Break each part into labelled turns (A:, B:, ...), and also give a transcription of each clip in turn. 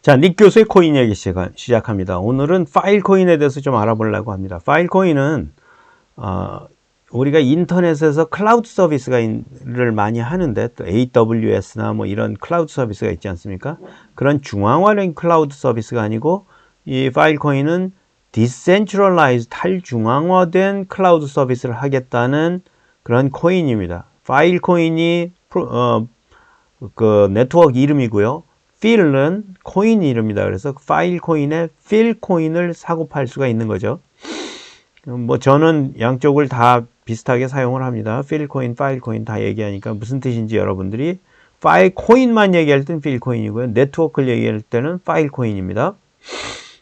A: 자, 닉 교수의 코인 얘기 시작합니다. 오늘은 파일 코인에 대해서 좀 알아보려고 합니다. 파일 코인은 우리가 인터넷에서 클라우드 서비스를 많이 하는데 또 AWS나 뭐 이런 클라우드 서비스가 있지 않습니까? 그런 중앙화된 클라우드 서비스가 아니고 이 파일 코인은 디센트럴라이즈 탈중앙화된 클라우드 서비스를 하겠다는 그런 코인입니다. 파일 코인이 그 네트워크 이름이고요. 필은 코인 이름이다. 그래서 파일 코인에 필 코인을 사고 팔 수가 있는 거죠. 뭐 저는 양쪽을 다 비슷하게 사용을 합니다. 필 코인, 파일 코인 다 얘기하니까 무슨 뜻인지 여러분들이 파일 코인만 얘기할 때는 필 코인이고요. 네트워크를 얘기할 때는 파일 코인입니다.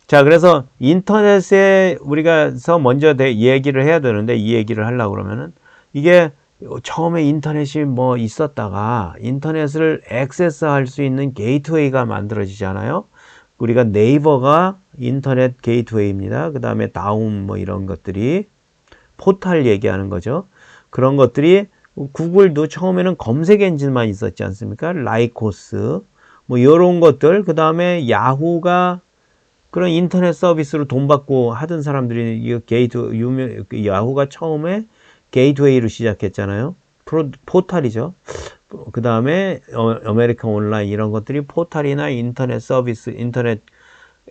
A: 자, 그래서 인터넷에 우리가서 먼저 얘기를 해야 되는데 이 얘기를 하려고 그러면은 이게 처음에 인터넷이 뭐 있었다가 인터넷을 액세스할 수 있는 게이트웨이가 만들어지잖아요. 우리가 네이버가 인터넷 게이트웨이입니다. 그 다음에 다음 뭐 이런 것들이 포탈 얘기하는 거죠. 그런 것들이 구글도 처음에는 검색 엔진만 있었지 않습니까? 라이코스 뭐 이런 것들. 그 다음에 야후가 그런 인터넷 서비스로 돈 받고 하던 사람들이 이 야후가 처음에 게이트웨이로 시작했잖아요. 포탈이죠. 그 다음에 아메리칸 온라인 이런 것들이 포탈이나 인터넷 서비스, 인터넷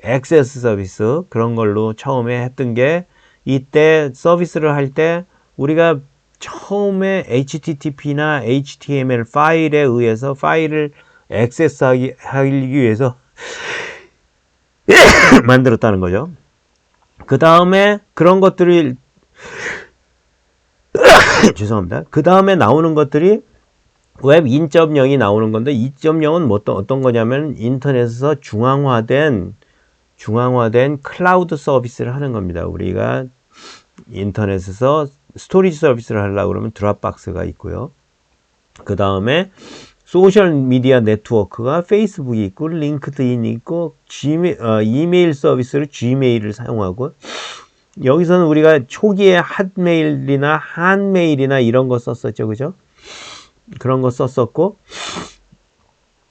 A: 액세스 서비스 그런 걸로 처음에 했던 게 이때 서비스를 할 때 우리가 처음에 HTTP나 HTML 파일에 의해서 파일을 액세스하기 위해서 만들었다는 거죠. 그 다음에 그런 것들이 죄송합니다. 그 다음에 나오는 것들이 웹 2.0이 나오는 건데 2.0은 어떤 거냐면 인터넷에서 중앙화된 클라우드 서비스를 하는 겁니다. 우리가 인터넷에서 스토리지 서비스를 하려고 그러면 드롭박스가 있고요. 그 다음에 소셜 미디어 네트워크가 페이스북이 있고 링크드인이 있고 이메일 서비스를 gmail을 사용하고 여기서는 우리가 초기에 핫메일이나 한메일이나 이런 거 썼었죠. 그죠? 그런 거 썼었고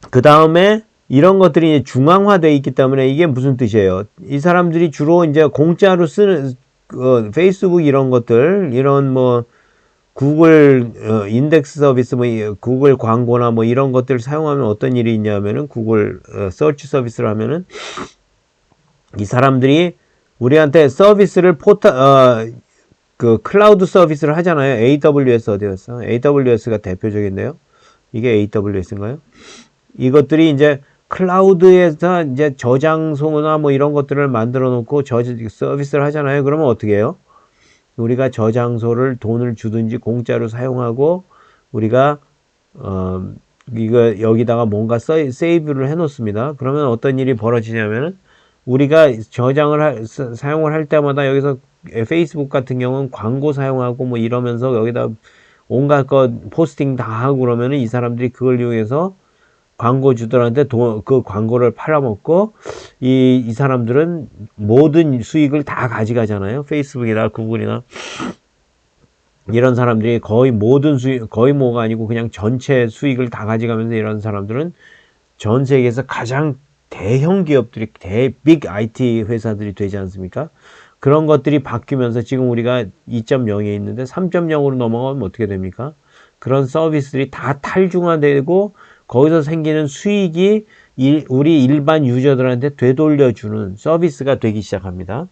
A: 그 다음에 이런 것들이 중앙화되어 있기 때문에 이게 무슨 뜻이에요? 이 사람들이 주로 이제 공짜로 쓰는 페이스북 이런 것들 이런 뭐 구글 인덱스 서비스 뭐 구글 광고나 뭐 이런 것들을 사용하면 어떤 일이 있냐면은 구글 서치 서비스를 하면은 이 사람들이 우리한테 서비스를 그 클라우드 서비스를 하잖아요. AWS 어디였어? AWS가 대표적인데요. 이게 AWS인가요? 이것들이 이제 클라우드에서 이제 저장소나 뭐 이런 것들을 만들어 놓고 서비스를 하잖아요. 그러면 어떻게 해요? 우리가 저장소를 돈을 주든지 공짜로 사용하고 우리가 이거 여기다가 뭔가 세이브를 해 놓습니다. 그러면 어떤 일이 벌어지냐면은 우리가 사용을 할 때마다 여기서 페이스북 같은 경우는 광고 사용하고 뭐 이러면서 여기다 온갖 거 포스팅 다 하고 그러면은 이 사람들이 그걸 이용해서 광고주들한테 그 광고를 팔아먹고 이 사람들은 모든 수익을 다 가져가잖아요. 페이스북이나 구글이나 이런 사람들이 거의 모든 거의 뭐가 아니고 그냥 전체 수익을 다 가져가면서 이런 사람들은 전 세계에서 가장 대형 기업들이 빅 IT 회사들이 되지 않습니까? 그런 것들이 바뀌면서 지금 우리가 2.0에 있는데 3.0으로 넘어가면 어떻게 됩니까? 그런 서비스들이 다 탈중화되고 거기서 생기는 수익이 우리 일반 유저들한테 되돌려주는 서비스가 되기 시작합니다.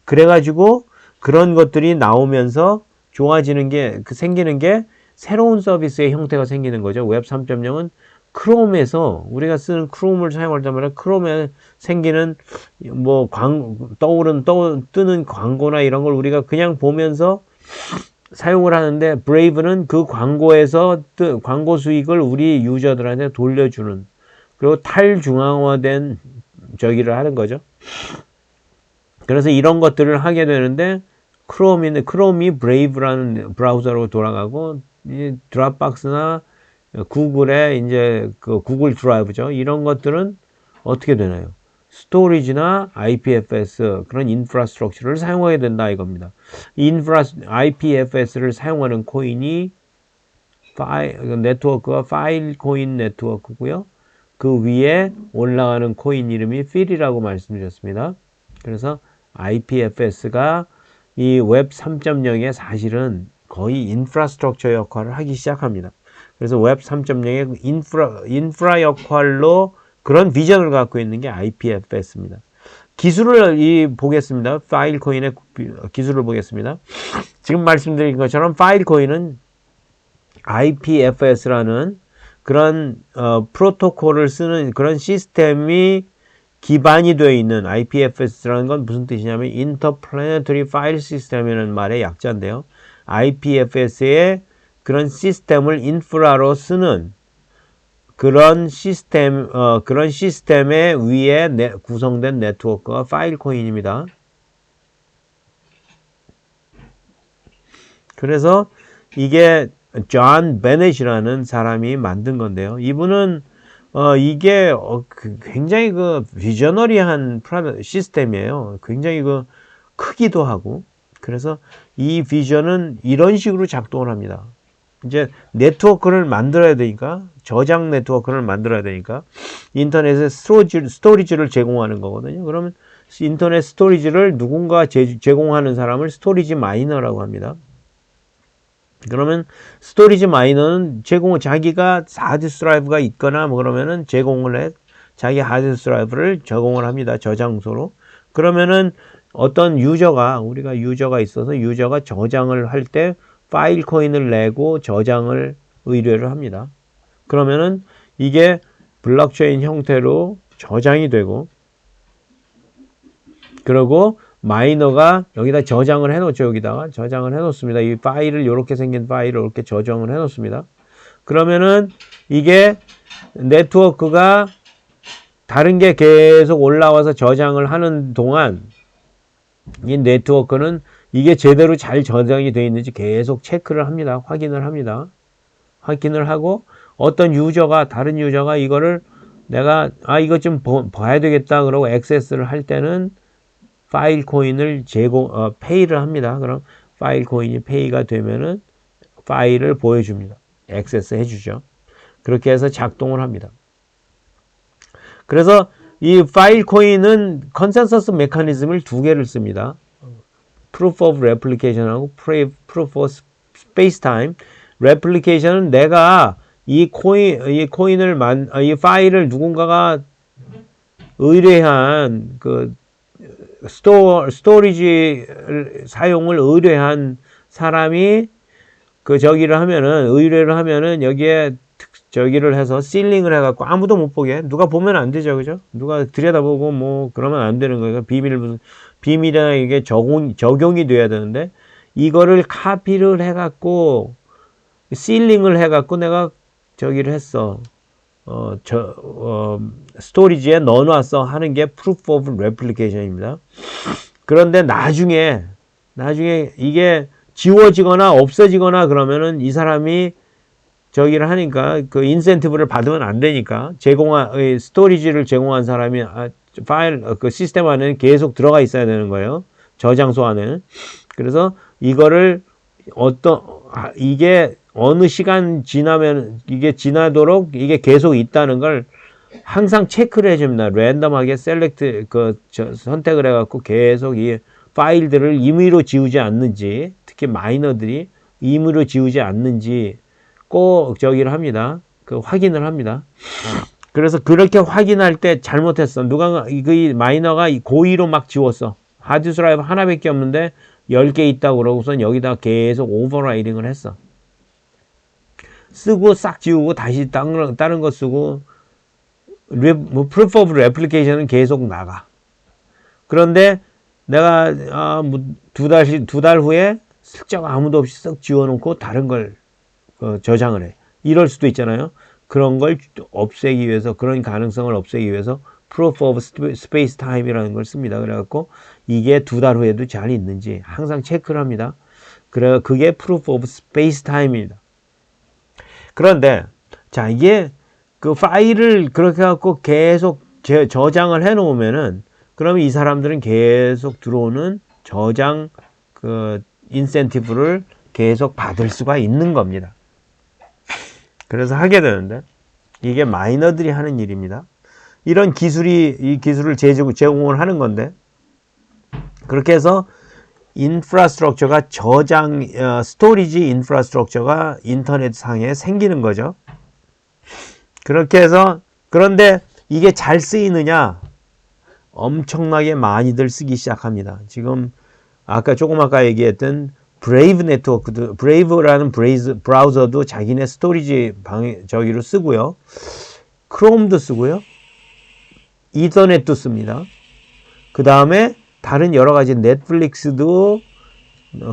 A: 그래가지고 그런 것들이 나오면서 좋아지는 게, 생기는 게 새로운 서비스의 형태가 생기는 거죠. 웹 3.0은 크롬에서 우리가 쓰는 크롬을 사용할 때마다 크롬에 생기는 뭐 뜨는 광고나 이런 걸 우리가 그냥 보면서 사용을 하는데 브레이브는 그 광고에서 광고 수익을 우리 유저들한테 돌려주는 그리고 탈중앙화된 저기를 하는 거죠. 그래서 이런 것들을 하게 되는데 크롬이 브레이브라는 브라우저로 돌아가고 이 드롭박스나 구글의 이제 그 구글 드라이브죠. 이런 것들은 어떻게 되나요? 스토리지나 IPFS 그런 인프라스트럭처를 사용하게 된다 이겁니다. IPFS를 사용하는 코인이 네트워크가 파일 코인 네트워크고요. 그 위에 올라가는 코인 이름이 필이라고 말씀드렸습니다. 그래서 IPFS가 이 웹 3.0의 사실은 거의 인프라스트럭처 역할을 하기 시작합니다. 그래서 웹 3.0의 인프라 역할로 그런 비전을 갖고 있는 게 IPFS입니다. 기술을 보겠습니다. 파일 코인의 기술을 보겠습니다. 지금 말씀드린 것처럼 파일 코인은 IPFS라는 그런 프로토콜을 쓰는 그런 시스템이 기반이 되어 있는 IPFS라는 건 무슨 뜻이냐면 Interplanetary File System이라는 말의 약자인데요. IPFS의 그런 시스템을 인프라로 쓰는 그런 시스템의 위에 구성된 네트워크가 파일 코인입니다. 그래서 이게 존 베넷이라는 사람이 만든 건데요. 이분은 이게 굉장히 비저너리한 시스템이에요. 굉장히 크기도 하고. 그래서 이 비전은 이런 식으로 작동을 합니다. 이제 네트워크를 만들어야 되니까, 저장 네트워크를 만들어야 되니까 인터넷에 스토리지를 제공하는 거거든요. 그러면 인터넷 스토리지를 누군가 제공하는 사람을 스토리지 마이너라고 합니다. 그러면 스토리지 마이너는 자기가 하드드라이브가 있거나 그러면은 자기 하드드라이브를 제공을 합니다. 저장소로. 그러면은 어떤 우리가 유저가 있어서 유저가 저장을 할 때 파일 코인을 내고 저장을 의뢰를 합니다. 그러면은 이게 블록체인 형태로 저장이 되고, 그리고 마이너가 여기다 저장을 해놓죠. 여기다가 저장을 해놓습니다. 이 파일을 이렇게 생긴 파일을 이렇게 저장을 해놓습니다. 그러면은 이게 네트워크가 다른 게 계속 올라와서 저장을 하는 동안 이 네트워크는 이게 제대로 잘 저장이 되어 있는지 계속 체크를 합니다. 확인을 합니다. 확인을 하고 다른 유저가 이거를 내가 이거 좀 봐야 되겠다 그러고 액세스를 할 때는 파일 코인을 페이를 합니다. 그럼 파일 코인이 페이가 되면은 파일을 보여줍니다. 액세스 해주죠. 그렇게 해서 작동을 합니다. 그래서 이 파일 코인은 컨센서스 메커니즘을 두 개를 씁니다. Proof of Replication하고 Proof of Spacetime. Replication은 내가 이 파일을 누군가가 의뢰한 스토리지 사용을 의뢰한 사람이 의뢰를 하면은 여기에 저기를 해서 실링을 해갖고 아무도 못 보게, 누가 보면 안 되죠. 그죠? 누가 들여다보고 그러면 안 되는 거예요. 비밀이나 이게 적용이 돼야 되는데, 이거를 카피를 해갖고 실링을 해갖고 내가 저기를 했어. 스토리지에 넣어놨어 하는 게 Proof of Replication입니다. 그런데 나중에 이게 지워지거나 없어지거나 그러면은 이 사람이 저기를 하니까 인센티브를 받으면 안 되니까 스토리지를 제공한 사람이 파일 시스템 안에는 계속 들어가 있어야 되는 거예요. 저장소 안에는. 그래서 이거를 이게 어느 시간 이게 지나도록 이게 계속 있다는 걸 항상 체크를 해줍니다. 랜덤하게 선택을 해갖고 계속 이 파일들을 임의로 지우지 않는지, 특히 마이너들이 임의로 지우지 않는지 꼭 저기를 합니다. 확인을 합니다. 그래서 그렇게 확인할 때 잘못했어. 이 마이너가 고의로 막 지웠어. 하드드라이브 하나밖에 없는데 10개 있다고 그러고선 여기다 계속 오버라이딩을 했어. 쓰고 싹 지우고 다시 다른 거 쓰고 Proof of Replication은 계속 나가. 그런데 내가 두 달 후에 슬쩍 아무도 없이 쓱 지워놓고 다른 걸 저장을 해. 이럴 수도 있잖아요. 그런 걸 없애기 위해서, 그런 가능성을 없애기 위해서 Proof of Spacetime이라는 걸 씁니다. 그래갖고 이게 두 달 후에도 잘 있는지 항상 체크를 합니다. 그게 Proof of Spacetime입니다. 그런데 이게 파일을 그렇게 갖고 계속 저장을 해 놓으면은, 그러면 이 사람들은 계속 들어오는 저장 인센티브를 계속 받을 수가 있는 겁니다. 그래서 하게 되는데, 이게 마이너들이 하는 일입니다. 이런 기술이, 이 기술을 제공을 하는 건데, 그렇게 해서 인프라스트럭처가 스토리지 인프라스트럭처가 인터넷 상에 생기는 거죠. 그렇게 해서, 그런데 이게 잘 쓰이느냐? 엄청나게 많이들 쓰기 시작합니다. 지금, 조금 아까 얘기했던 브레이브 네트워크도, 브레이브라는 브라우저도 자기네 스토리지 저기로 쓰고요. 크롬도 쓰고요. 이더넷도 씁니다. 그 다음에 다른 여러 가지 넷플릭스도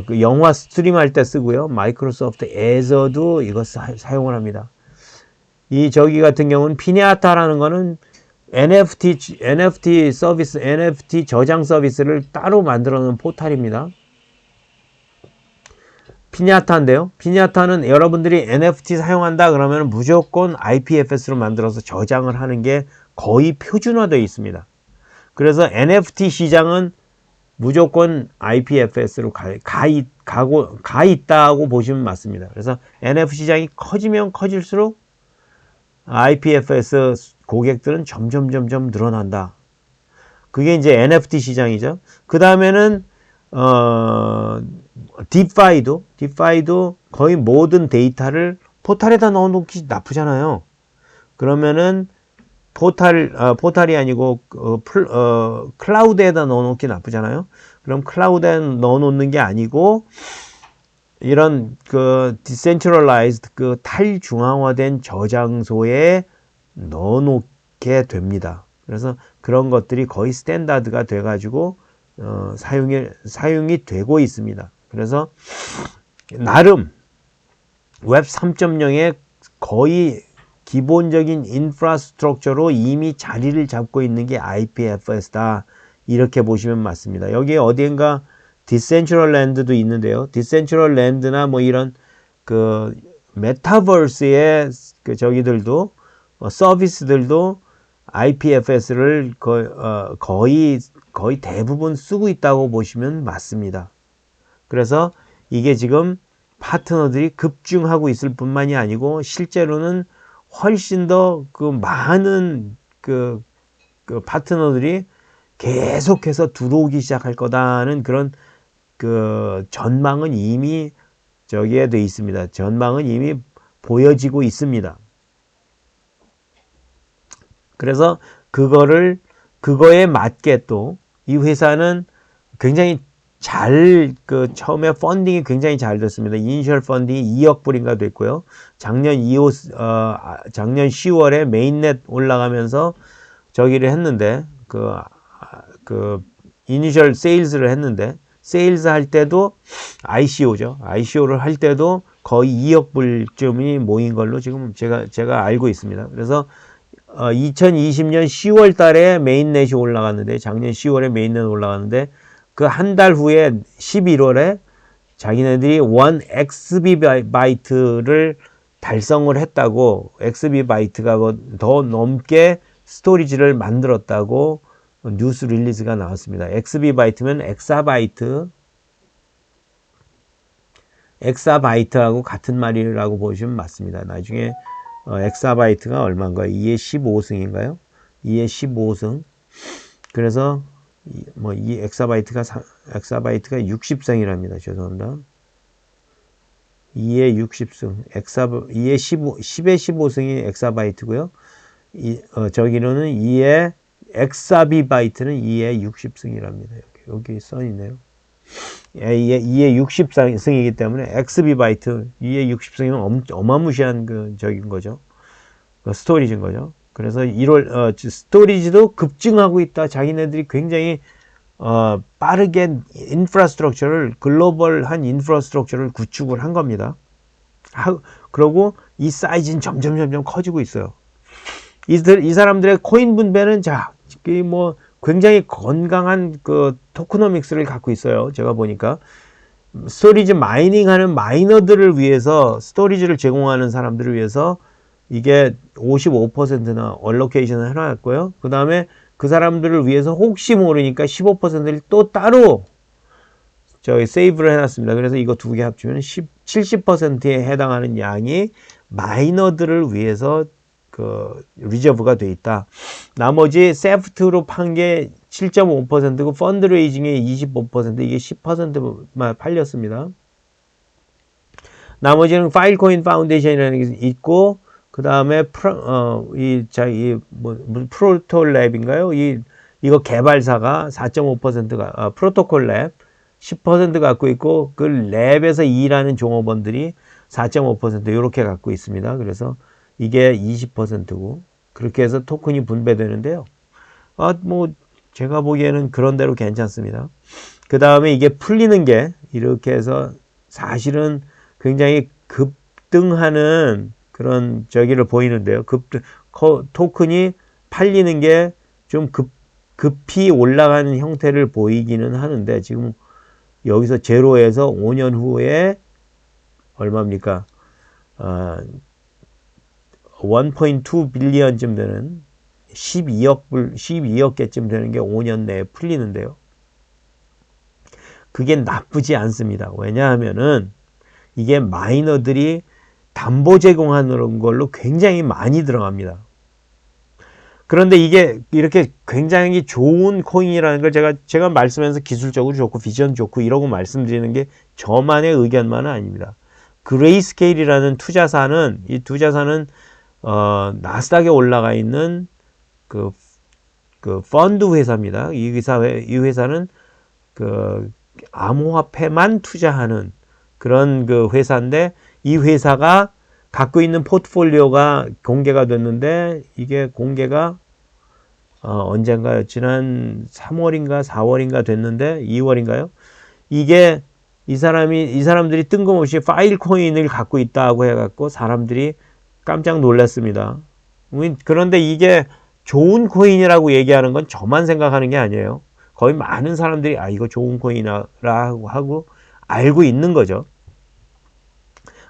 A: 그 영화 스트림할 때 쓰고요. 마이크로소프트 에저도 이거 사용을 합니다. 이 저기 같은 경우는 피니아타라는 거는 NFT 서비스, NFT 저장 서비스를 따로 만들어 놓은 포탈입니다. 피니아타인데요. 피니아타는 여러분들이 NFT 사용한다 그러면 무조건 IPFS로 만들어서 저장을 하는 게 거의 표준화되어 있습니다. 그래서 NFT 시장은 무조건 IPFS로 가 있다고 보시면 맞습니다. 그래서 NFT 시장이 커지면 커질수록 IPFS 고객들은 점점 늘어난다. 그게 이제 NFT 시장이죠. 그 다음에는 딥파이도 거의 모든 데이터를 포탈에다 넣어놓기 나쁘잖아요. 그러면은 포탈이 아니고 클라우드에다 넣어놓기 나쁘잖아요. 그럼 클라우드에 넣어놓는 게 아니고 이런 그 디센트럴라이즈드 그 탈중앙화된 저장소에 넣어놓게 됩니다. 그래서 그런 것들이 거의 스탠다드가 돼가지고 사용이 되고 있습니다. 그래서 나름 웹 3.0의 거의 기본적인 인프라스트럭처로 이미 자리를 잡고 있는 게 IPFS다. 이렇게 보시면 맞습니다. 여기에 어딘가 디센트럴랜드도 있는데요. 디센트럴랜드나 뭐 이런 그 메타버스의 그 저기들도 서비스들도 IPFS를 거의 대부분 쓰고 있다고 보시면 맞습니다. 그래서 이게 지금 파트너들이 급증하고 있을 뿐만이 아니고 실제로는 훨씬 더 그 많은 그 파트너들이 계속해서 들어오기 시작할 거다는 그런 그 전망은 이미 저기에 돼 있습니다. 전망은 이미 보여지고 있습니다. 그래서 그거에 맞게 또 이 회사는 굉장히 처음에 펀딩이 굉장히 잘 됐습니다. 이니셜 펀딩이 2억 불인가 됐고요. 작년 10월에 메인넷 올라가면서 저기를 했는데, 이니셜 세일즈를 했는데, 세일즈 할 때도 ICO죠. ICO를 할 때도 거의 2억 불쯤이 모인 걸로 지금 제가 알고 있습니다. 그래서 2020년 10월 달에 메인넷이 올라갔는데, 작년 10월에 메인넷 올라갔는데, 그 한 달 후에 11월에 자기네들이 1 XB바이트를 달성을 했다고, XB바이트가 더 넘게 스토리지를 만들었다고 뉴스 릴리즈가 나왔습니다. XB바이트면 엑사바이트하고 같은 말이라고 보시면 맞습니다. 나중에 엑사바이트가 얼마인가요? 2의 15승인가요? 2의 15승. 그래서 이 엑사바이트가 60승이랍니다. 죄송합니다. 2의 60승. 2의 10의 15승이 엑사바이트고요. 저기로는 2의 엑사비바이트는 2의 60승이랍니다. 여기 써있네요. 2의 60승이기 때문에 엑스비바이트 2의 60승이면 어마무시한 저긴 거죠. 스토리지인 거죠. 그래서 스토리지도 급증하고 있다. 자기네들이 굉장히 빠르게 글로벌한 인프라스트럭처를 구축을 한 겁니다. 그리고 이 사이즈는 점점 커지고 있어요. 이 사람들의 코인 분배는 굉장히 건강한 토크노믹스를 갖고 있어요. 제가 보니까 스토리지 마이닝하는 마이너들을 위해서, 스토리지를 제공하는 사람들을 위해서 이게 55%나 얼로케이션을 해놨고요. 그 다음에 그 사람들을 위해서 혹시 모르니까 15%를 또 따로 세이브를 해놨습니다. 그래서 이거 두 개 합치면 70%에 해당하는 양이 마이너들을 위해서 리저브가 돼 있다. 나머지 세프트로 판 게 7.5%고 펀드레이징에 25% 이게 10%만 팔렸습니다. 나머지는 파일코인 파운데이션이라는 게 있고 그 다음에 프로토랩인가요? 이거 개발사가 4.5%가 프로토콜 랩 10% 갖고 있고 그 랩에서 일하는 종업원들이 4.5% 이렇게 갖고 있습니다. 그래서 이게 20%고 그렇게 해서 토큰이 분배되는데요. 제가 보기에는 그런 대로 괜찮습니다. 그 다음에 이게 풀리는 게 이렇게 해서 사실은 굉장히 급등하는 그런 저기를 보이는데요. 토큰이 팔리는 게 좀 급히 올라가는 형태를 보이기는 하는데 지금 여기서 제로에서 5년 후에 얼마입니까? 1.2 빌리언쯤 되는 12억 개쯤 되는 게 5년 내에 풀리는데요. 그게 나쁘지 않습니다. 왜냐하면은 이게 마이너들이 담보 제공하는 걸로 굉장히 많이 들어갑니다. 그런데 이게 이렇게 굉장히 좋은 코인이라는 걸 제가 말씀하면서 기술적으로 좋고 비전 좋고 이러고 말씀드리는 게 저만의 의견만은 아닙니다. 그레이스케일이라는 투자사는 이 투자사는 나스닥에 올라가 있는 그 펀드 회사입니다. 이 회사는 그 암호화폐만 투자하는 그런 그 회사인데 이 회사가 갖고 있는 포트폴리오가 공개가 됐는데 이게 공개가 언젠가요? 지난 3월인가 4월인가 됐는데 2월인가요? 이게 이 사람들이 뜬금없이 파일 코인을 갖고 있다고 해갖고 사람들이 깜짝 놀랐습니다. 그런데 이게 좋은 코인이라고 얘기하는 건 저만 생각하는 게 아니에요. 거의 많은 사람들이 이거 좋은 코인이라고 하고 알고 있는 거죠.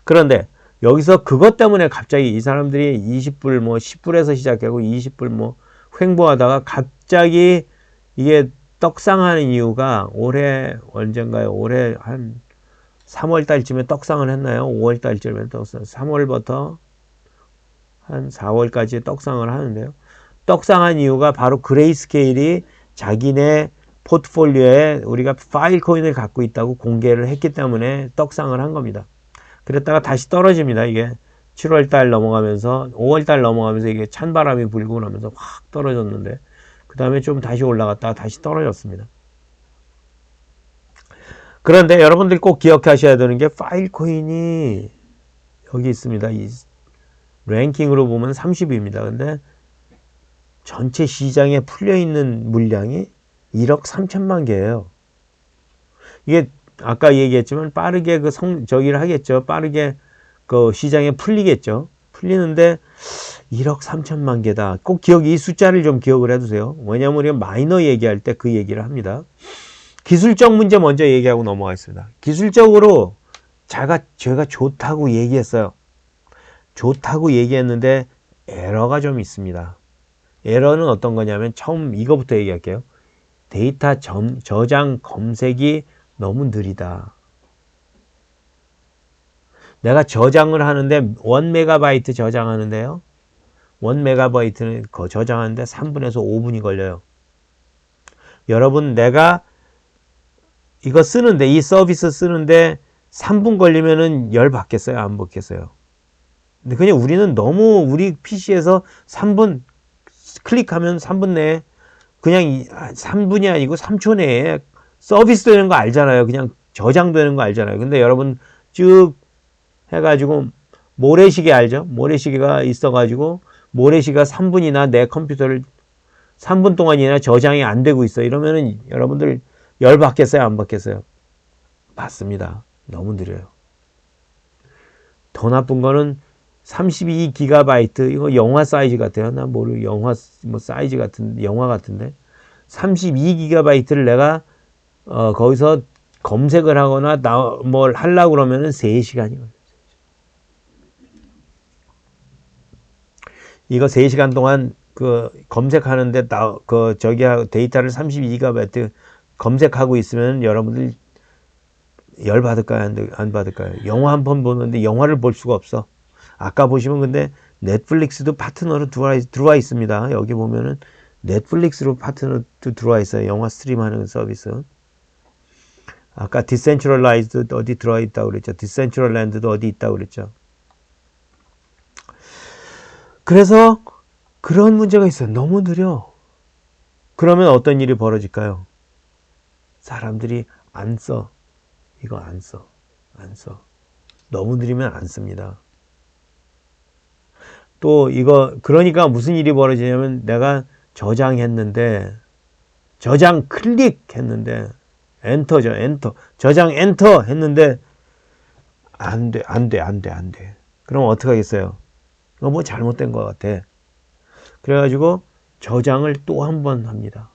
A: 그런데 여기서 그것 때문에 갑자기 이 사람들이 20불 10불에서 시작하고 20불 횡보하다가 갑자기 이게 떡상하는 이유가 올해 언젠가요? 올해 한 3월 달쯤에 떡상을 했나요? 5월 달쯤에 떡상. 3월부터 한 4월까지 떡상을 하는데요. 떡상한 이유가 바로 그레이스케일이 자기네 포트폴리오에 우리가 파일 코인을 갖고 있다고 공개를 했기 때문에 떡상을 한 겁니다. 그랬다가 다시 떨어집니다. 이게 7월달 넘어가면서 5월달 넘어가면서 이게 찬바람이 불고 나면서 확 떨어졌는데 그 다음에 좀 다시 올라갔다가 다시 떨어졌습니다. 그런데 여러분들이 꼭 기억하셔야 되는 게 파일 코인이 여기 있습니다. 이 랭킹으로 보면 30위입니다. 근데 전체 시장에 풀려있는 물량이 1억 3천만 개예요. 이게 아까 얘기했지만 빠르게 저기를 하겠죠. 빠르게 그 시장에 풀리겠죠. 풀리는데 1억 3천만 개다. 꼭 이 숫자를 좀 기억을 해두세요. 왜냐하면 우리가 마이너 얘기할 때 그 얘기를 합니다. 기술적 문제 먼저 얘기하고 넘어가겠습니다. 기술적으로 제가 좋다고 얘기했어요. 좋다고 얘기했는데 에러가 좀 있습니다. 에러는 어떤 거냐면 처음 이거부터 얘기할게요. 데이터 저장 검색이 너무 느리다. 내가 저장을 하는데 1메가바이트 저장하는데요. 1메가바이트는 저장하는데 3분에서 5분이 걸려요. 여러분 내가 이거 쓰는데 이 서비스 쓰는데 3분 걸리면은 열 받겠어요? 안 받겠어요? 근데 그냥 우리는 너무 우리 PC에서 3분 클릭하면 3분 내에 그냥 3분이 아니고 3초 내에 서비스 되는 거 알잖아요. 그냥 저장되는 거 알잖아요. 근데 여러분 쭉 해가지고 모래시계 알죠? 모래시계가 있어가지고 모래시계가 3분이나 내 컴퓨터를 3분 동안이나 저장이 안 되고 있어. 이러면은 여러분들 열 받겠어요? 안 받겠어요? 받습니다. 너무 느려요. 더 나쁜 거는 32GB 이거 영화 사이즈 같아요. 난 모르고 영화 사이즈 같은 영화 같은데 32GB를 내가 거기서 검색을 하거나 뭘 하려고 그러면은 3시간이 걸려요. 이거 3시간 동안 검색하는데 데이터를 32GB 검색하고 있으면 여러분들 열 받을까요? 안 받을까요? 영화 한 번 보는데 영화를 볼 수가 없어. 아까 보시면 근데 넷플릭스도 파트너로 들어와 있습니다. 여기 보면은 넷플릭스로 파트너도 들어와 있어요. 영화 스트림하는 서비스. 아까 디센트럴라이즈드 어디 들어와 있다고 그랬죠. 디센트럴랜드도 어디 있다고 그랬죠. 그래서 그런 문제가 있어요. 너무 느려. 그러면 어떤 일이 벌어질까요? 사람들이 안 써. 이거 안 써. 안 써. 너무 느리면 안 씁니다. 또 이거 그러니까 무슨 일이 벌어지냐면 내가 저장했는데 저장 클릭했는데 엔터죠. 엔터. 저장 엔터 했는데 안 돼. 안 돼. 안 돼. 안 돼. 그럼 어떻게 하겠어요? 이거 뭐 잘못된 것 같아. 그래가지고 저장을 또 한 번 합니다.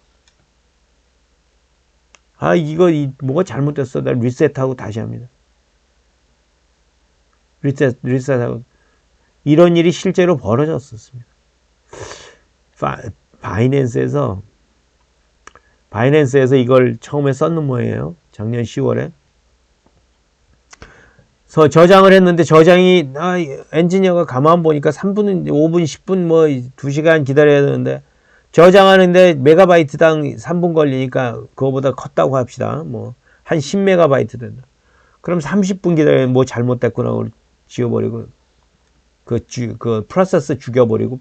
A: 아, 이거 뭐가 잘못됐어. 나 리셋하고 다시 합니다. 리셋하고. 이런 일이 실제로 벌어졌었습니다. 바이낸스에서 이걸 처음에 썼는 모양이에요. 작년 10월에. 그래서 저장을 했는데 저장이 엔지니어가 가만 보니까 3분, 5분, 10분 뭐 2시간 기다려야 되는데 저장하는데 메가바이트당 3분 걸리니까 그거보다 컸다고 합시다. 뭐 한 10메가바이트 된다. 그럼 30분 기다리면 뭐 잘못됐구나 지워버리고 그 프로세서 죽여버리고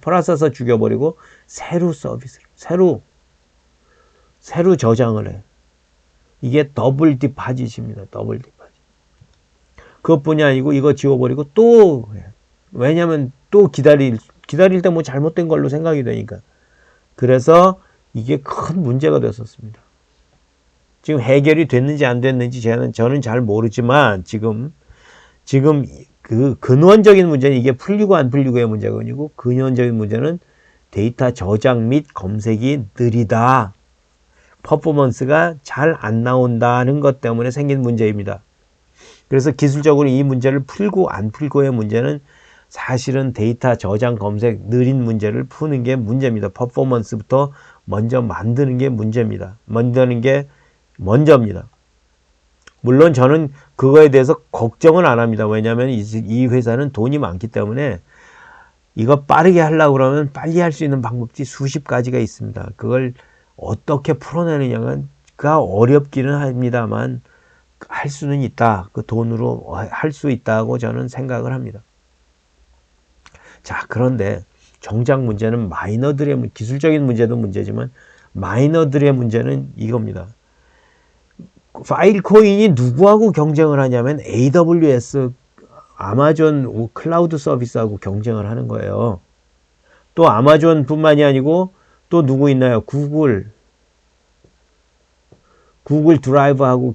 A: 새로 서비스를 새로 저장을 해. 이게 더블 디파짓입니다. 더블 디파짓. 그것뿐이 아니고 이거 지워버리고 또 해. 왜냐면 또 기다릴 때 뭐 잘못된 걸로 생각이 되니까. 그래서 이게 큰 문제가 됐었습니다. 지금 해결이 됐는지 안 됐는지 저는 잘 모르지만 지금 그 근원적인 문제는 이게 풀리고 안 풀리고의 문제가 아니고 근원적인 문제는 데이터 저장 및 검색이 느리다. 퍼포먼스가 잘 안 나온다는 것 때문에 생긴 문제입니다. 그래서 기술적으로 이 문제를 풀고 안 풀고의 문제는 사실은 데이터 저장 검색 느린 문제를 푸는 게 문제입니다. 퍼포먼스부터 먼저 만드는 게 문제입니다. 먼저입니다. 물론 저는 그거에 대해서 걱정은 안 합니다. 왜냐하면 이 회사는 돈이 많기 때문에 이거 빠르게 하려고 그러면 빨리 할 수 있는 방법이 수십 가지가 있습니다. 그걸 어떻게 풀어내느냐가 어렵기는 합니다만 할 수는 있다. 그 돈으로 할 수 있다고 저는 생각을 합니다. 자, 그런데 정작 문제는 기술적인 문제도 문제지만 마이너들의 문제는 이겁니다. 파일코인이 누구하고 경쟁을 하냐면 AWS, 아마존 클라우드 서비스하고 경쟁을 하는 거예요. 또 아마존뿐만이 아니고 또 누구 있나요? 구글 드라이브하고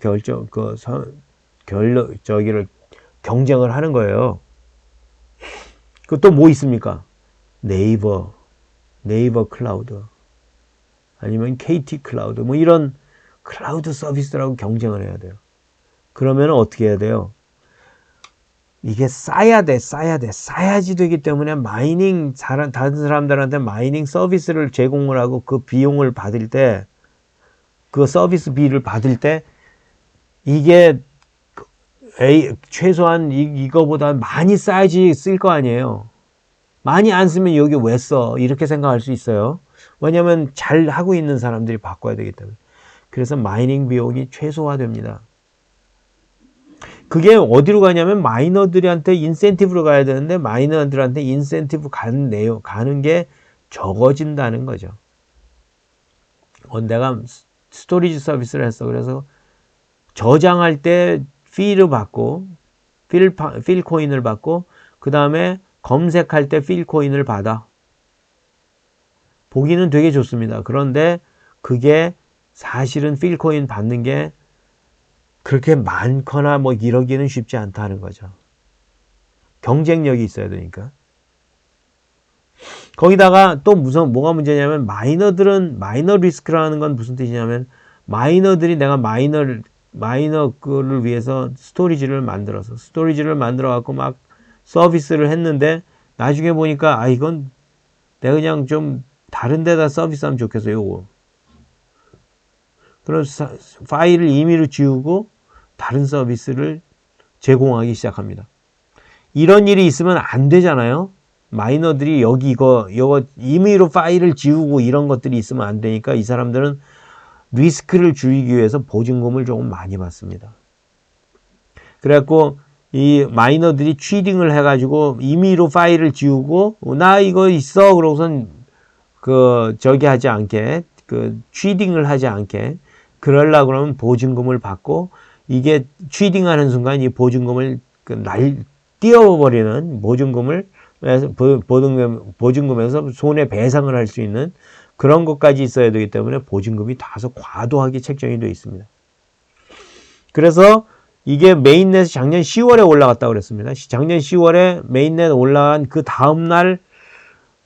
A: 경쟁을 하는 거예요. 그 또 뭐 있습니까? 네이버 클라우드 아니면 KT 클라우드 뭐 이런 클라우드 서비스라고 경쟁을 해야 돼요. 그러면 어떻게 해야 돼요? 이게 쌓야지 되기 때문에 다른 사람들한테 마이닝 서비스를 제공을 하고 그 비용을 받을 때, 그 서비스비를 받을 때, 이게 최소한 이거보다 많이 쌓야지 쓸 거 아니에요. 많이 안 쓰면 여기 왜 써? 이렇게 생각할 수 있어요. 왜냐면 잘 하고 있는 사람들이 바꿔야 되기 때문에. 그래서 마이닝 비용이 최소화됩니다. 그게 어디로 가냐면 마이너들한테 인센티브로 가야 되는데 마이너들한테 인센티브 가는 게 적어진다는 거죠. 내가 스토리지 서비스를 했어. 그래서 저장할 때 필을 받고 필 코인을 받고 그 다음에 검색할 때 필 코인을 받아. 보기는 되게 좋습니다. 그런데 그게 사실은 필 코인 받는 게 그렇게 많거나 뭐 이러기는 쉽지 않다는 거죠. 경쟁력이 있어야 되니까. 거기다가 또 뭐가 문제냐면 마이너 리스크라는 건 무슨 뜻이냐면 마이너들이 내가 마이너 거를 위해서 스토리지를 만들어 갖고 막 서비스를 했는데 나중에 보니까 이건 내가 그냥 좀 다른 데다 서비스하면 좋겠어요. 요거. 그럼 파일을 임의로 지우고 다른 서비스를 제공하기 시작합니다. 이런 일이 있으면 안 되잖아요. 마이너들이 여기 이거 임의로 파일을 지우고 이런 것들이 있으면 안 되니까 이 사람들은 리스크를 줄이기 위해서 보증금을 조금 많이 받습니다. 그래갖고 이 마이너들이 취딩을 해가지고 임의로 파일을 지우고 나 이거 있어 그러고선 저기 하지 않게 취딩을 하지 않게 그러려고 그러면 보증금을 받고 이게 취딩하는 순간 이 보증금을 띄워버리는 보증금에서 손해배상을 할 수 있는 그런 것까지 있어야 되기 때문에 보증금이 다소 과도하게 책정이 되어 있습니다. 그래서 이게 메인넷이 작년 10월에 올라갔다고 그랬습니다. 작년 10월에 메인넷 올라간 그 다음날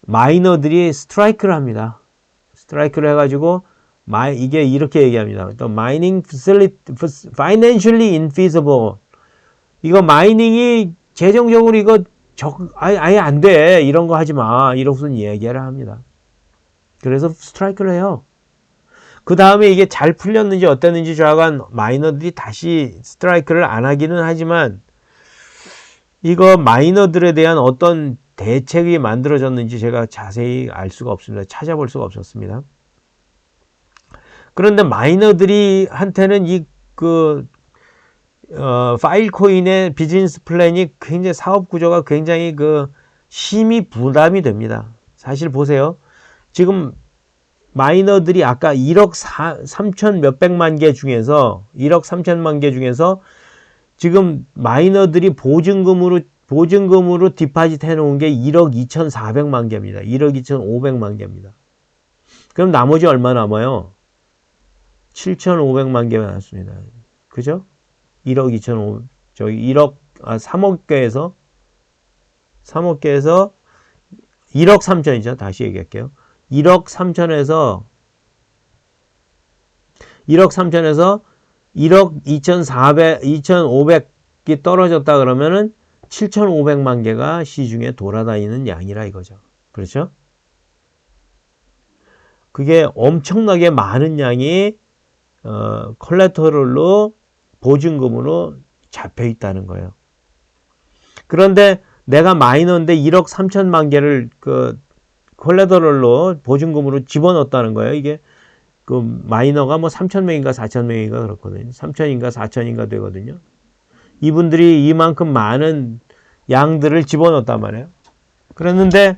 A: 마이너들이 스트라이크를 합니다. 스트라이크를 해가지고 이게 이렇게 얘기합니다. 또 mining financially infeasible. 이거 마이닝이 재정적으로 이거 아예 안 돼. 이런 거 하지 마. 이러고선 얘기를 합니다. 그래서 스트라이크를 해요. 그 다음에 이게 잘 풀렸는지 어땠는지 좌우간 마이너들이 다시 스트라이크를 안 하기는 하지만 이거 마이너들에 대한 어떤 대책이 만들어졌는지 제가 자세히 알 수가 없습니다. 찾아볼 수가 없었습니다. 그런데 마이너들이 한테는 파일코인의 비즈니스 플랜이 굉장히 사업 구조가 굉장히 심히 부담이 됩니다. 사실 보세요. 지금 마이너들이 아까 1억 3천 몇백만 개 중에서 1억 3천만 개 중에서 지금 마이너들이 보증금으로 디파짓 해놓은 게 1억 2,400만 개입니다. 1억 2,500만 개입니다. 그럼 나머지 얼마 남아요? 7,500만 개가 남았습니다. 그죠? 1억 2,500, 3억 개에서 1억 3천이죠. 다시 얘기할게요. 1억 3천에서 1억 2,500이 떨어졌다 그러면은 7,500만 개가 시중에 돌아다니는 양이라 이거죠. 그렇죠? 그게 엄청나게 많은 양이 콜레터럴로 보증금으로 잡혀 있다는 거예요. 그런데 내가 마이너인데 1억 3천만 개를 콜레터럴로 보증금으로 집어넣었다는 거예요. 이게 마이너가 뭐 3,000명인가 4,000명인가 그렇거든요. 3,000인가 4,000인가 되거든요. 이분들이 이만큼 많은 양들을 집어넣었단 말이에요. 그랬는데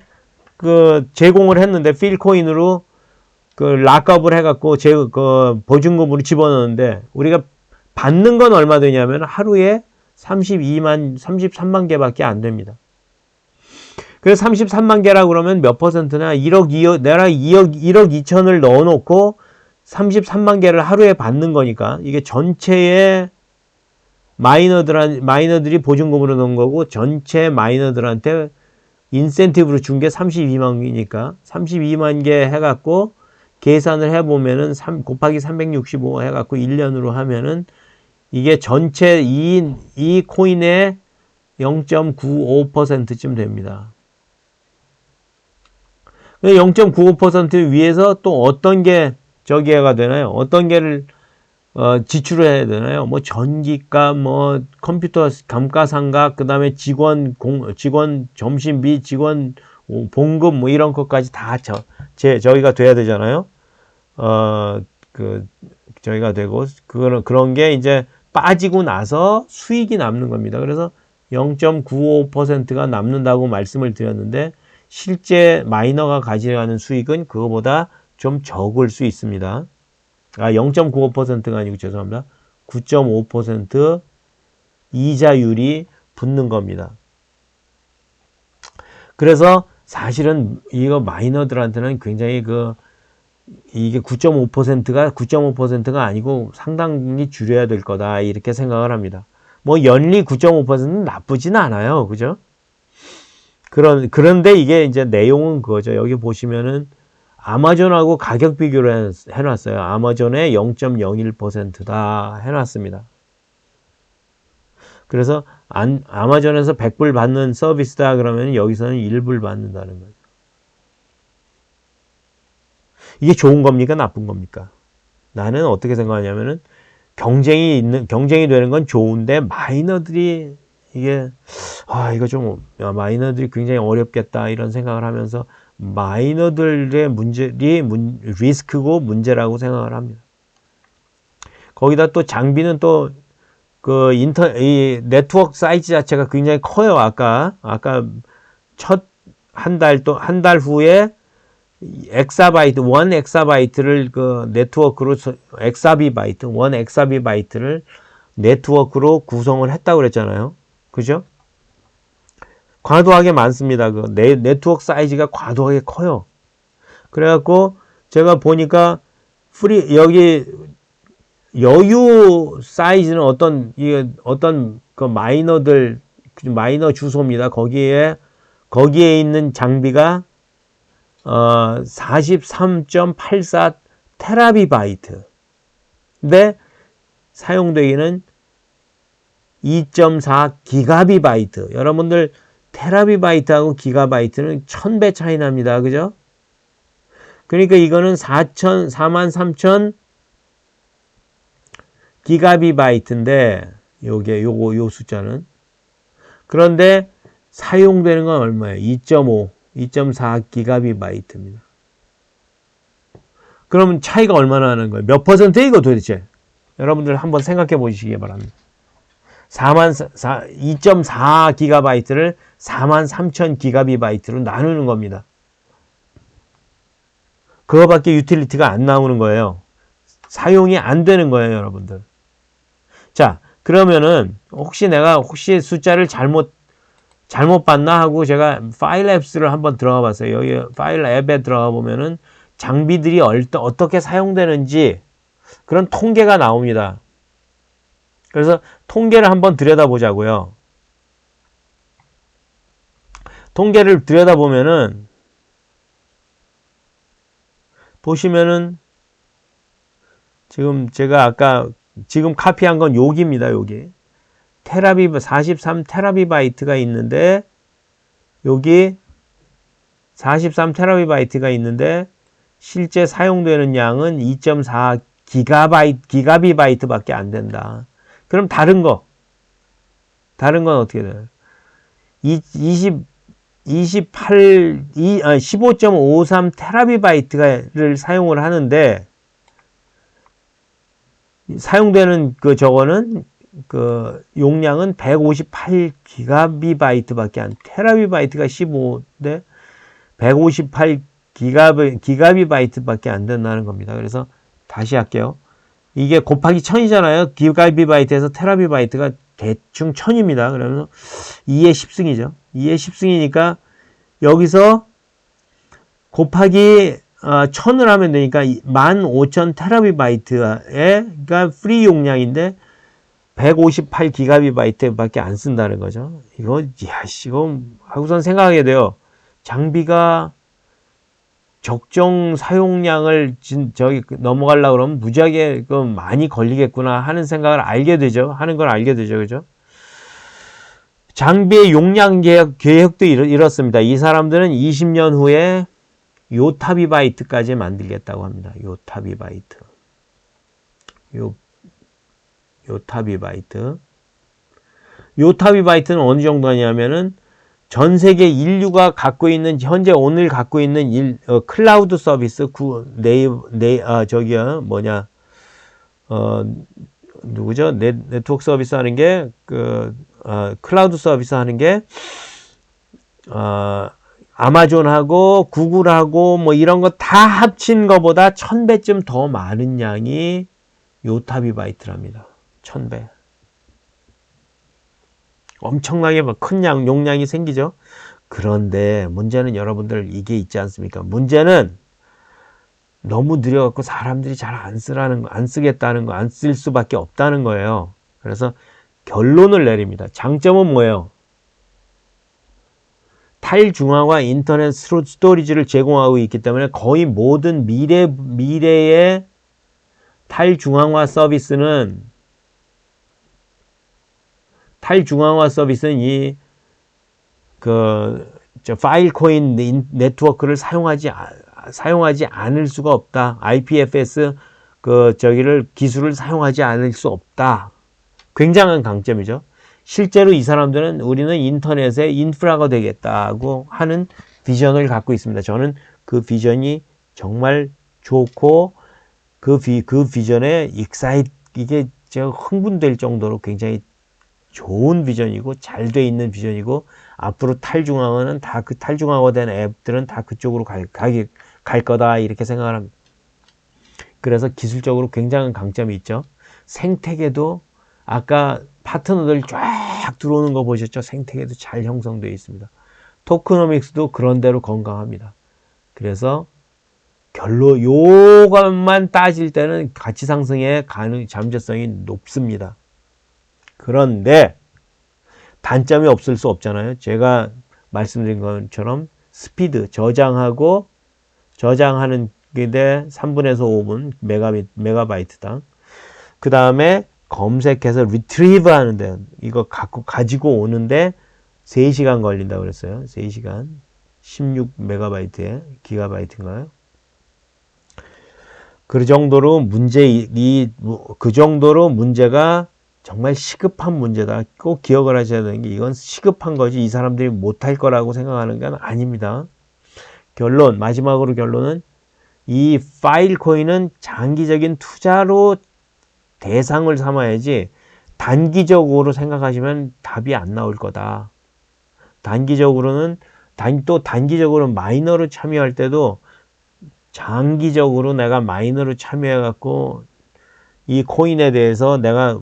A: 제공을 했는데 필코인으로 락업을 해갖고 보증금으로 집어넣는데 우리가 받는 건 얼마 되냐면 하루에 33만 개밖에 안 됩니다. 그래서 33만 개라고 그러면 몇 퍼센트나 1억 2억, 내가 1억 2천을 넣어놓고 33만 개를 하루에 받는 거니까 이게 전체의 마이너들이 보증금으로 넣은 거고 전체 마이너들한테 인센티브로 준 게 32만이니까 32만 개 해갖고 계산을 해보면은 곱하기 365 해갖고 1년으로 하면은 이게 전체 이 코인의 0.95%쯤 됩니다. 0.95% 위에서 또 어떤 게 저기가 되나요? 어떤 게를 지출을 해야 되나요? 뭐 전기값, 뭐 컴퓨터 감가상각, 그 다음에 직원 점심비, 직원 봉급 뭐 이런 것까지 다 저희가 돼야 되잖아요. 저희가 되고 그런 게 이제 빠지고 나서 수익이 남는 겁니다. 그래서 0.95%가 남는다고 말씀을 드렸는데 실제 마이너가 가져가는 수익은 그거보다 좀 적을 수 있습니다. 0.95%가 아니고 죄송합니다. 9.5% 이자율이 붙는 겁니다. 그래서 사실은 이거 마이너들한테는 굉장히 이게 9.5%가 아니고 상당히 줄여야 될 거다 이렇게 생각을 합니다. 뭐 연리 9.5%는 나쁘진 않아요. 그죠? 그런데 이게 이제 내용은 그거죠. 여기 보시면은 아마존하고 가격 비교를 해놨어요. 아마존의 0.01%다 해놨습니다. 그래서 아마존에서 100불 받는 서비스다 그러면 여기서는 1불 받는다는 거죠. 이게 좋은 겁니까? 나쁜 겁니까? 나는 어떻게 생각하냐면은 경쟁이 되는 건 좋은데 마이너들이 이게 이거 좀 마이너들이 굉장히 어렵겠다 이런 생각을 하면서 마이너들의 리스크고 문제라고 생각을 합니다. 거기다 또 장비는 또 이 네트워크 사이즈 자체가 굉장히 커요. 아까 첫 한 달 후에 엑사바이트, 1 엑사바이트를 네트워크로, 엑사비바이트, 1 엑사비바이트를 네트워크로 구성을 했다고 그랬잖아요. 그죠? 과도하게 많습니다. 네트워크 사이즈가 과도하게 커요. 그래갖고, 제가 보니까, 여기, 여유 사이즈는 어떤 마이너 주소입니다. 거기에 있는 장비가 43.84 테라비바이트. 근데 사용되기는 2.4 기가비바이트. 여러분들 테라비바이트하고 기가바이트는 1000배 차이 납니다. 그죠? 그러니까 이거는 43,000 기가비바이트인데 요 숫자는 그런데 사용되는 건 얼마예요? 2.4 기가비바이트입니다. 그러면 차이가 얼마나 나는 거예요? 몇 퍼센트예요, 이거 도대체? 여러분들 한번 생각해 보시기 바랍니다. 2.4 기가바이트를 43,000 기가비바이트로 나누는 겁니다. 그거밖에 유틸리티가 안 나오는 거예요. 사용이 안 되는 거예요, 여러분들. 자, 그러면은 혹시 내가 숫자를 잘못 봤나 하고 제가 파일 앱스를 한번 들어가 봤어요. 여기 파일 앱에 들어가 보면은 장비들이 어떻게 사용되는지 그런 통계가 나옵니다. 그래서 통계를 한번 들여다보자고요. 통계를 들여다보면은 보시면은 지금 제가 지금 카피한 건 여기입니다. 여기 43 테라비바이트가 있는데 여기 43 테라비바이트가 있는데 실제 사용되는 양은 2.4 기가비바이트밖에 안 된다. 그럼 다른 건 어떻게 돼요? 15.53 테라비바이트를 사용을 하는데 사용되는 저거는 용량은 158 기가비바이트밖에 테라비바이트가 15인데 158 기가비바이트밖에 안 된다는 겁니다. 그래서 다시 할게요. 이게 곱하기 1000이잖아요. 기가비바이트에서 테라비바이트가 대충 1000입니다. 그러면 2의 10승이죠. 2의 10승이니까 여기서 곱하기 1000을 하면 되니까 15,000 테라비바이트가 프리 용량인데 158 기가비바이트밖에 안 쓴다는 거죠. 이거 하고선 생각하게 돼요. 장비가 적정 사용량을 넘어가려고 그러면 무지하게 많이 걸리겠구나 하는 생각을 알게 되죠. 그죠? 장비의 용량 계획도 이렇습니다. 이 사람들은 20년 후에 요타비바이트까지 만들겠다고 합니다. 요타비바이트. 요타비바이트는 어느 정도 하냐면은 전 세계 인류가 오늘 갖고 있는 클라우드 서비스 누구죠? 네트워크 서비스 하는 게 클라우드 서비스 하는 게 아마존하고 구글하고 이런 거 다 합친 거보다 1000배쯤 더 많은 양이 요타비바이트랍니다. 1000배. 엄청나게 큰 용량이 생기죠. 그런데 문제는 여러분들 이게 있지 않습니까? 문제는 너무 느려갖고 사람들이 잘 안 쓰겠다는 거, 안 쓸 수밖에 없다는 거예요. 그래서 결론을 내립니다. 장점은 뭐예요? 탈중앙화 인터넷 스토리지를 제공하고 있기 때문에 거의 모든 미래의 탈중앙화 서비스는 이 파일코인 네트워크를 사용하지 않을 수가 없다. IPFS 기술을 사용하지 않을 수 없다. 굉장한 강점이죠. 실제로 이 사람들은 우리는 인터넷의 인프라가 되겠다고 하는 비전을 갖고 있습니다. 저는 그 비전이 정말 좋고 그 비전에 이게 제가 흥분될 정도로 굉장히 좋은 비전이고 잘 돼 있는 비전이고 앞으로 탈중앙화는 다 그 탈중앙화된 앱들은 다 그쪽으로 갈 거다 이렇게 생각을 합니다. 그래서 기술적으로 굉장한 강점이 있죠. 생태계도 아까 파트너들 쫙 들어오는 거 보셨죠? 생태계도 잘 형성되어 있습니다. 토크노믹스도 그런대로 건강합니다. 그래서 요것만 따질 때는 가치 상승의 잠재성이 높습니다. 그런데 단점이 없을 수 없잖아요. 제가 말씀드린 것처럼 스피드 저장하는 게 3분에서 5분 메가바이트당. 그 다음에 검색해서 리트리브 하는데 이거 가지고 오는데 3시간 걸린다고 그랬어요. 3시간 16메가바이트에 기가바이트인가요? 그 정도로 문제가 정말 시급한 문제다. 꼭 기억을 하셔야 되는 게 이건 시급한 거지 이 사람들이 못할 거라고 생각하는 건 아닙니다. 마지막으로 결론은 이 파일코인은 장기적인 투자로 대상을 삼아야지 단기적으로 생각하시면 답이 안 나올 거다. 단기적으로 마이너로 참여할 때도 장기적으로 내가 마이너로 참여해갖고 이 코인에 대해서 내가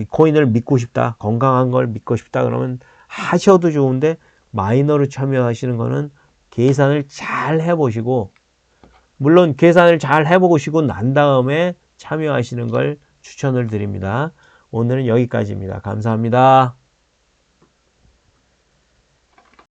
A: 코인을 믿고 싶다, 건강한 걸 믿고 싶다 그러면 하셔도 좋은데 마이너로 참여하시는 거는 계산을 잘 해보시고 물론 계산을 잘 해보시고 난 다음에 참여하시는 걸 추천을 드립니다. 오늘은 여기까지입니다. 감사합니다.